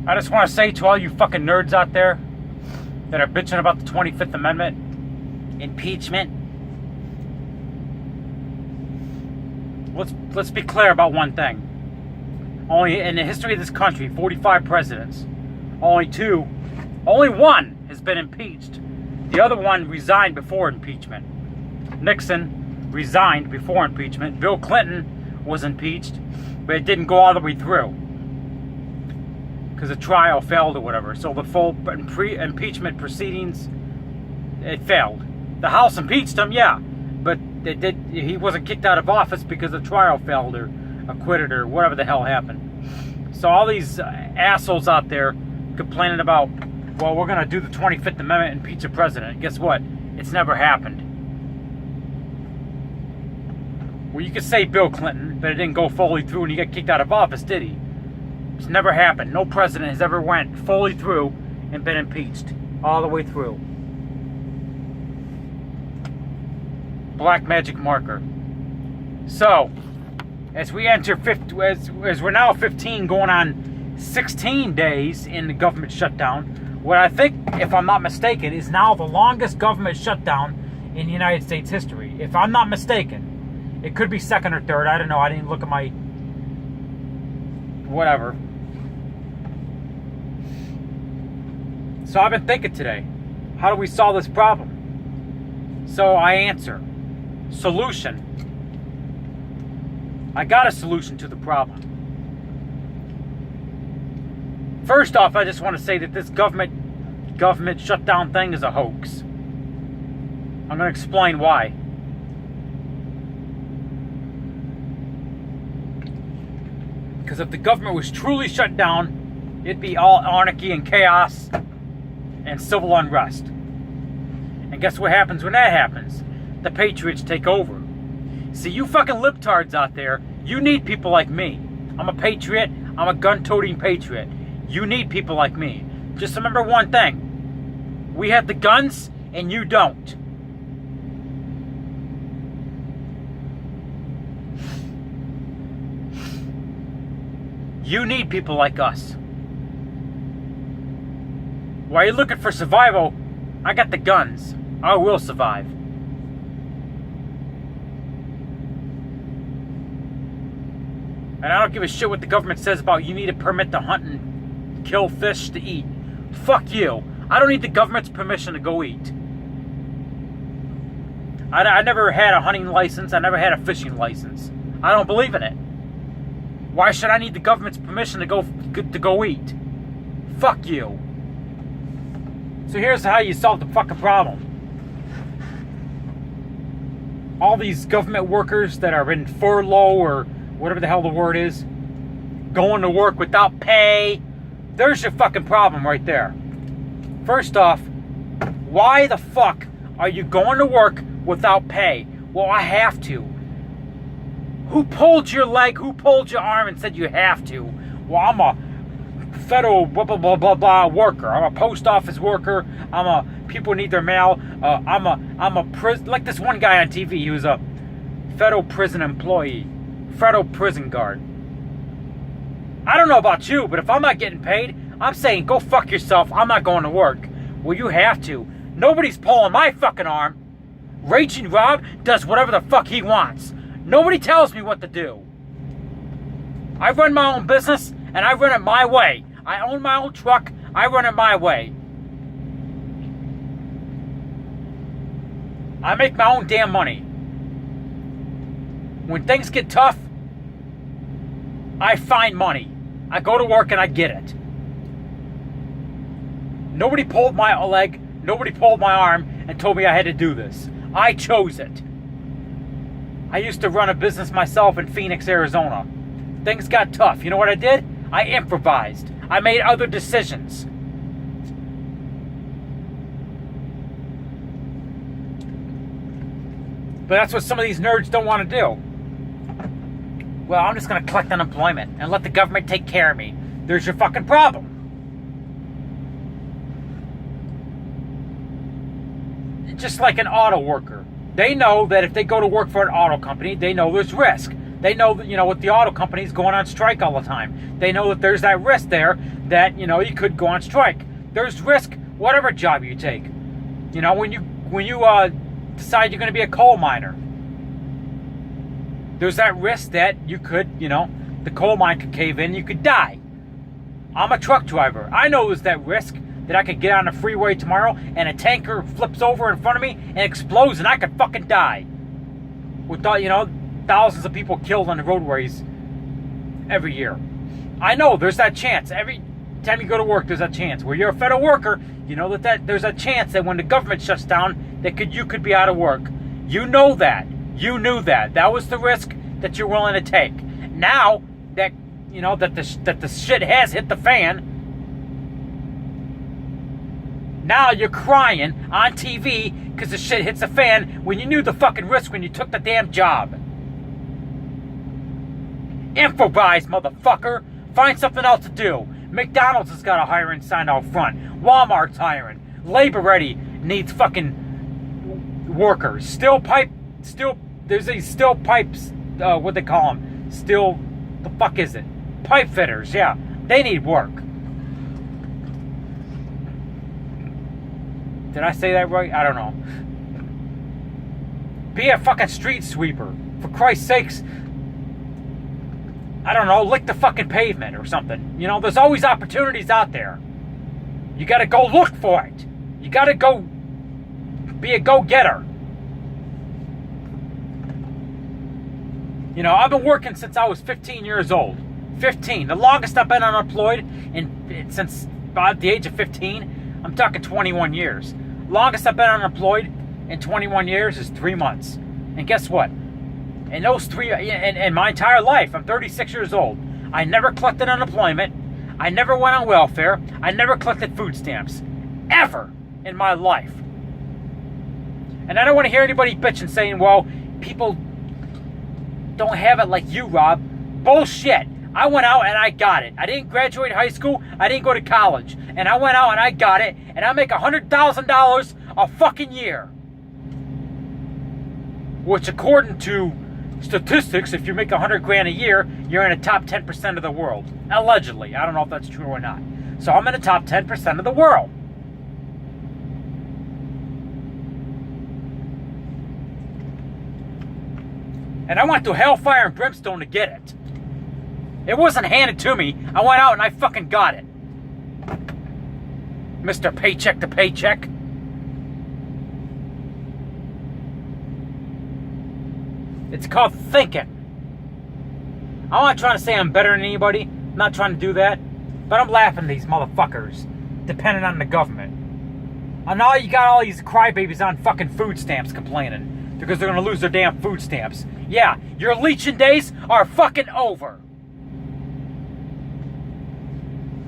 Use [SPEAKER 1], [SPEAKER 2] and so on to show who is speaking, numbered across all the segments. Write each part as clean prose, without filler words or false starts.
[SPEAKER 1] I just want to say to all you fucking nerds out there that are bitching about the 25th Amendment, impeachment, let's be clear about one thing. Only in the history of this country, 45 presidents, only one has been impeached. The other one resigned before impeachment. Nixon resigned before impeachment. Bill Clinton was impeached, but it didn't go all the way through because the trial failed or whatever. So the full impeachment proceedings, it failed. The House impeached him, yeah, but he wasn't kicked out of office because the trial failed or acquitted or whatever the hell happened. So all these assholes out there complaining about, well, we're going to do the 25th Amendment and impeach a president. Guess what? It's never happened. Well, you could say Bill Clinton, but it didn't go fully through and he got kicked out of office, did he? It's never happened. No president has ever went fully through and been impeached all the way through. Black magic marker. So, as we enter as we're now 15 going on 16 days in the government shutdown, what I think, if I'm not mistaken, is now the longest government shutdown in the United States history. If I'm not mistaken, it could be second or third. I don't know. I didn't look at my whatever. So I've been thinking today, how do we solve this problem? So I answer, solution. I got a solution to the problem. First off, I just want to say that this government shutdown thing is a hoax. I'm going to explain why. Because if the government was truly shut down, it'd be all anarchy and chaos and civil unrest. And guess what happens when that happens? The patriots take over. See, you fucking libtards out there, you need people like me. I'm a patriot. I'm a gun-toting patriot. You need people like me. Just remember one thing. We have the guns and you don't. You need people like us. While you're looking for survival, I got the guns. I will survive. And I don't give a shit what the government says about you need a permit to hunt and kill fish to eat. Fuck you. I don't need the government's permission to go eat. I never had a hunting license. I never had a fishing license. I don't believe in it. Why should I need the government's permission to go eat? Fuck you. So here's how you solve the fucking problem. All these government workers that are in furlough or whatever the hell the word is, going to work without pay, there's your fucking problem right there. First off, why the fuck are you going to work without pay? Well, I have to. Who pulled your leg? Who pulled your arm and said you have to? Well, I'm a federal blah blah blah blah blah worker. I'm a post office worker. People need their mail. I'm a prison, like this one guy on TV. He was a federal prison employee, federal prison guard. I don't know about you, but if I'm not getting paid, I'm saying go fuck yourself. I'm not going to work. Well, you have to. Nobody's pulling my fucking arm. Raging Rob does whatever the fuck he wants. Nobody tells me what to do. I run my own business, and I run it my way. I own my own truck. I run it my way. I make my own damn money. When things get tough, I find money. I go to work and I get it. Nobody pulled my leg. Nobody pulled my arm and told me I had to do this. I chose it. I used to run a business myself in Phoenix, Arizona. Things got tough. You know what I did? I improvised. I made other decisions. But that's what some of these nerds don't want to do. Well, I'm just going to collect unemployment and let the government take care of me. There's your fucking problem. Just like an auto worker. They know that if they go to work for an auto company, they know there's risk. They know that, with the auto companies going on strike all the time. They know that there's that risk there that, you could go on strike. There's risk whatever job you take. When you decide you're going to be a coal miner, there's that risk that you could, the coal mine could cave in, you could die. I'm a truck driver. I know there's that risk that I could get on the freeway tomorrow and a tanker flips over in front of me and explodes and I could fucking die. With, thousands of people killed on the roadways every year. I know there's that chance. Every time you go to work, there's that chance. Where you're a federal worker, you know that there's a chance that when the government shuts down, you could be out of work. You know that. You knew that. That was the risk that you're willing to take. Now that that the shit has hit the fan, now you're crying on TV because the shit hits the fan when you knew the fucking risk when you took the damn job. Improvise, motherfucker. Find something else to do. McDonald's has got a hiring sign out front. Walmart's hiring. Labor Ready needs fucking workers. There's these steel pipes, what they call them? The fuck is it? Pipe fitters, yeah. They need work. Did I say that right? I don't know. Be a fucking street sweeper. For Christ's sakes, I don't know, lick the fucking pavement or something. There's always opportunities out there. You gotta go look for it. You gotta go be a go-getter. I've been working since I was 15 years old. 15. The longest I've been unemployed since about the age of 15, I'm talking 21 years. Longest I've been unemployed in 21 years is 3 months. And guess what? In those in my entire life, I'm 36 years old. I never collected unemployment. I never went on welfare. I never collected food stamps. Ever in my life. And I don't want to hear anybody bitching saying, well, people don't have it like you, Rob. Bullshit. I went out and I got it. I didn't graduate high school. I didn't go to college. And I went out and I got it. And I make $100,000 a fucking year. Which, according to statistics, if you make $100,000 a year, you're in the top 10% of the world. Allegedly. I don't know if that's true or not. So I'm in the top 10% of the world. And I went through hellfire and brimstone to get it. It wasn't handed to me. I went out and I fucking got it. Mr. Paycheck to Paycheck. It's called thinking. I'm not trying to say I'm better than anybody. I'm not trying to do that. But I'm laughing at these motherfuckers depending on the government. And now you got all these crybabies on fucking food stamps complaining because they're going to lose their damn food stamps. Yeah, your leeching days are fucking over.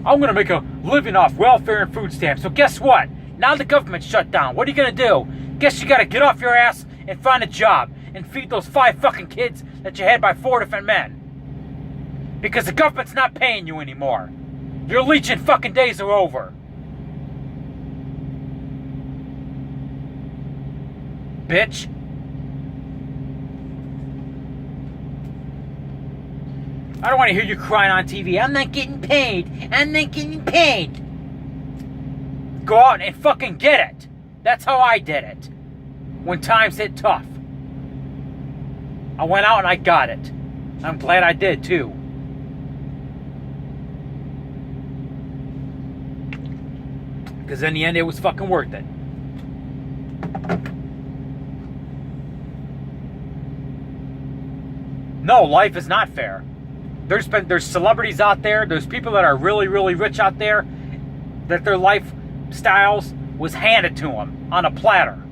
[SPEAKER 1] I'm going to make a living off welfare and food stamps. So guess what? Now the government's shut down. What are you going to do? Guess you got to get off your ass and find a job and feed those 5 fucking kids that you had by 4 different men. Because the government's not paying you anymore. Your leeching fucking days are over. Bitch. I don't want to hear you crying on TV. I'm not getting paid. I'm not getting paid. Go out and fucking get it. That's how I did it. When times hit tough. I went out and I got it. I'm glad I did too. Because in the end it was fucking worth it. No, life is not fair. There's celebrities out there, there's people that are really, really rich out there, that their lifestyles was handed to them on a platter.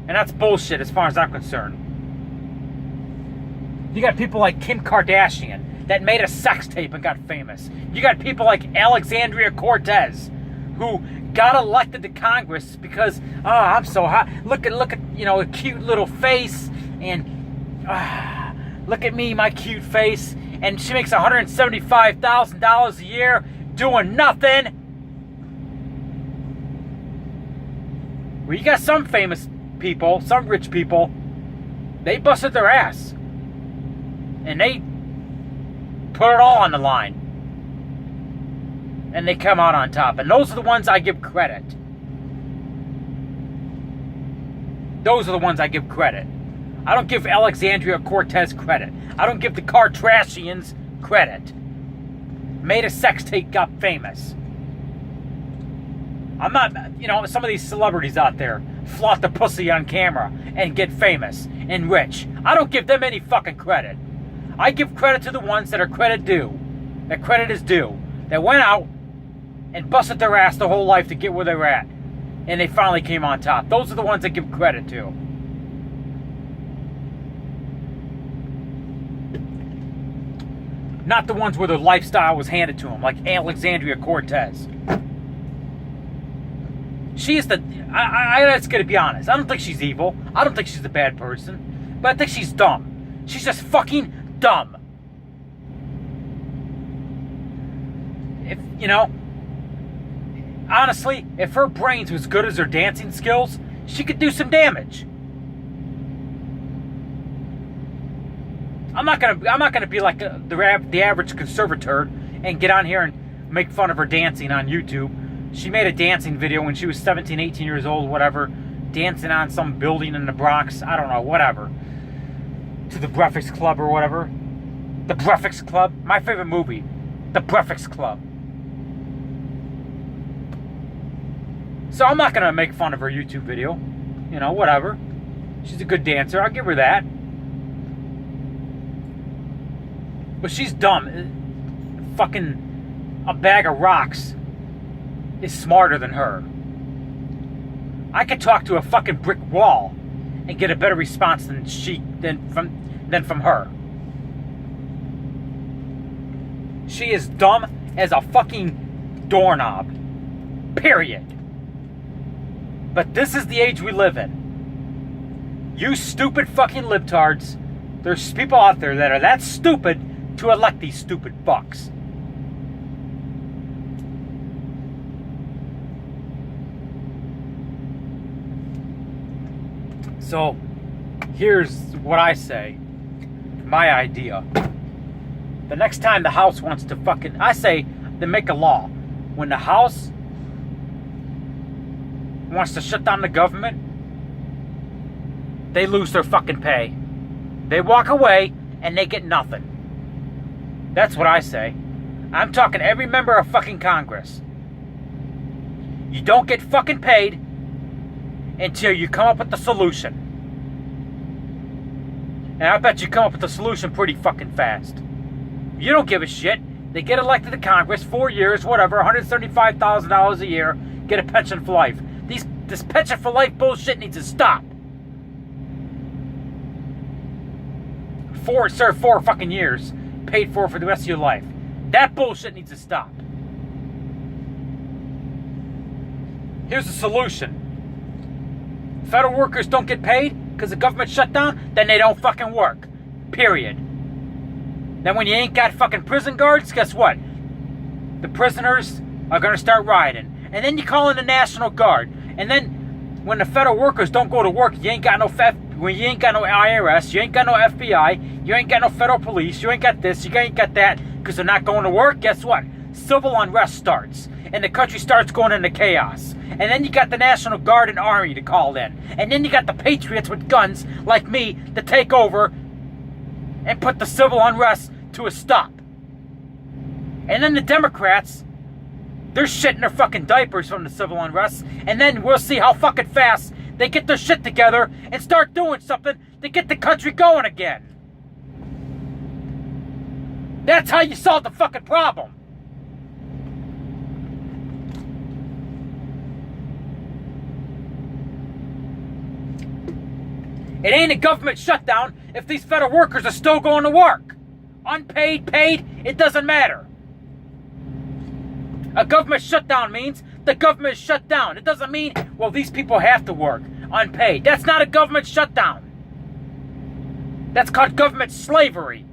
[SPEAKER 1] And that's bullshit as far as I'm concerned. You got people like Kim Kardashian that made a sex tape and got famous. You got people like Alexandria Cortez who got elected to Congress because, oh, I'm so hot. Look at a cute little face, and look at me, my cute face. And she makes $175,000 a year doing nothing. Well, you got some famous people, some rich people, they busted their ass. And they put it all on the line. And they come out on top. And those are the ones I give credit. Those are the ones I give credit. I don't give Alexandria Cortez credit. I don't give the Kardashians credit. Made a sex tape, got famous. I'm not, some of these celebrities out there flaunt the pussy on camera and get famous and rich. I don't give them any fucking credit. I give credit to the ones that are credit due. That credit is due. That went out and busted their ass the whole life to get where they're at. And they finally came on top. Those are the ones I give credit to. Not the ones where their lifestyle was handed to them, like Alexandria Cortez. She is I just gotta be honest. I don't think she's evil. I don't think she's a bad person. But I think she's dumb. She's just fucking dumb. Honestly, if her brains was good as her dancing skills, she could do some damage. I'm not gonna be like the average conservator and get on here and make fun of her dancing on YouTube. She made a dancing video when she was 17, 18 years old, whatever, dancing on some building in the Bronx. I don't know, whatever. To the Breakfast Club or whatever. The Breakfast Club, my favorite movie, The Breakfast Club. So I'm not gonna make fun of her YouTube video. Whatever. She's a good dancer. I'll give her that. But she's dumb. Fucking a bag of rocks is smarter than her. I could talk to a fucking brick wall and get a better response than from her. She is dumb as a fucking doorknob. Period. But this is the age we live in. You stupid fucking libtards. There's people out there that are that stupid to elect these stupid fucks. So, here's what I say. My idea. The next time the House wants to fucking... I say, they make a law. When the House wants to shut down the government, they lose their fucking pay. They walk away and they get nothing. That's what I say. I'm talking every member of fucking Congress. You don't get fucking paid until you come up with the solution. And I bet you come up with the solution pretty fucking fast. You don't give a shit. They get elected to Congress, 4 years, whatever, $175,000 a year, get a pension for life. This pension for life bullshit needs to stop. Serve 4 fucking years, paid for the rest of your life. That bullshit needs to stop. Here's the solution. Federal workers don't get paid because the government shut down, then they don't fucking work. Period. Then when you ain't got fucking prison guards, guess what? The prisoners are going to start rioting. And then you call in the National Guard. And then when the federal workers don't go to work, you ain't got no IRS, you ain't got no FBI, you ain't got no federal police, you ain't got this, you ain't got that, because they're not going to work. Guess what? Civil unrest starts. And the country starts going into chaos. And then you got the National Guard and Army to call in. And then you got the patriots with guns like me to take over and put the civil unrest to a stop. And then the Democrats, they're shitting their fucking diapers from the civil unrest. And then we'll see how fucking fast they get their shit together and start doing something to get the country going again. That's how you solve the fucking problem. It ain't a government shutdown if these federal workers are still going to work. Unpaid, paid, it doesn't matter. A government shutdown means the government is shut down. It doesn't mean, well, these people have to work unpaid. That's not a government shutdown. That's called government slavery.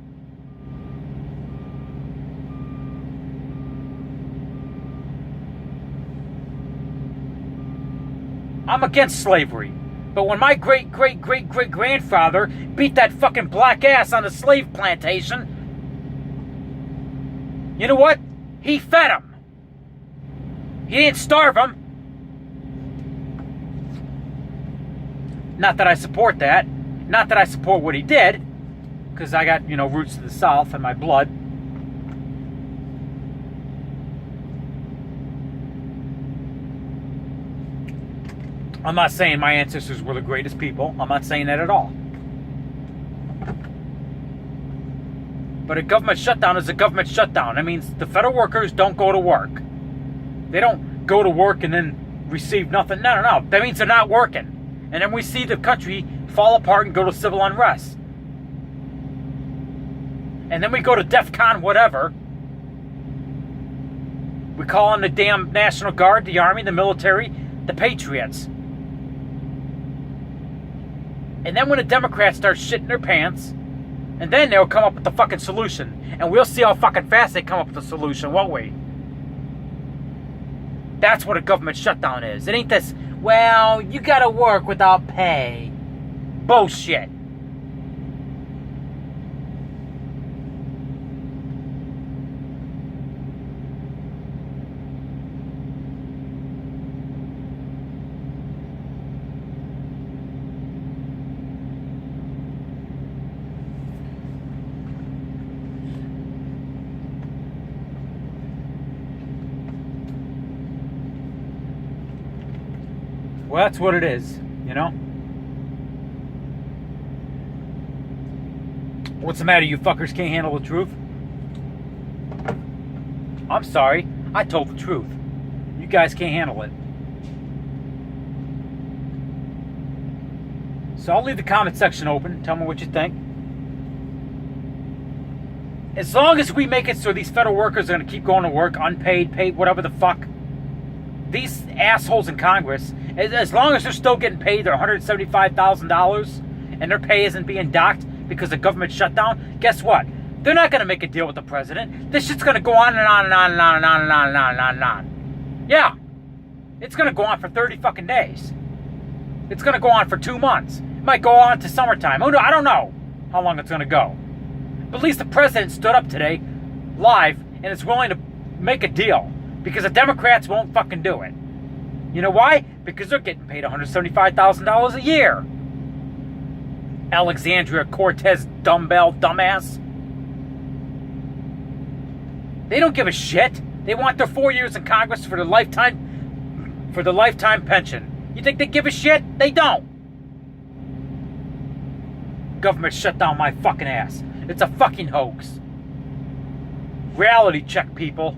[SPEAKER 1] I'm against slavery. But when my great-great-great-great-grandfather beat that fucking black ass on a slave plantation, you know what? He fed him. He didn't starve him. Not that I support that. Not that I support what he did. Because I got, roots to the South in my blood. I'm not saying my ancestors were the greatest people. I'm not saying that at all. But a government shutdown is a government shutdown. That means the federal workers don't go to work. They don't go to work and then receive nothing. No. That means they're not working. And then we see the country fall apart and go to civil unrest. And then we go to DEFCON whatever. We call on the damn National Guard, the Army, the military, the Patriots. And then when the Democrats start shitting their pants, and then they'll come up with the fucking solution. And we'll see how fucking fast they come up with the solution, won't we? That's what a government shutdown is. It ain't this, well, you gotta work without pay. Bullshit. Well, that's what it is, What's the matter? You fuckers can't handle the truth? I'm sorry. I told the truth. You guys can't handle it. So I'll leave the comment section open. Tell me what you think. As long as we make it so these federal workers are going to keep going to work, unpaid, paid, whatever the fuck, these assholes in Congress, as long as they're still getting paid their $175,000 and their pay isn't being docked because of government shutdown, guess what? They're not going to make a deal with the president. This shit's going to go on and on and on and on and on and on and on and on. Yeah. It's going to go on for 30 fucking days. It's going to go on for 2 months. It might go on to summertime. Oh, no, I don't know how long it's going to go. But at least the president stood up today, live, and is willing to make a deal. Because the Democrats won't fucking do it. You know why? Because they're getting paid $175,000 a year. Alexandria Cortez dumbass. They don't give a shit. They want their 4 years in Congress for the lifetime pension. You think they give a shit? They don't. Government shut down my fucking ass. It's a fucking hoax. Reality check, people.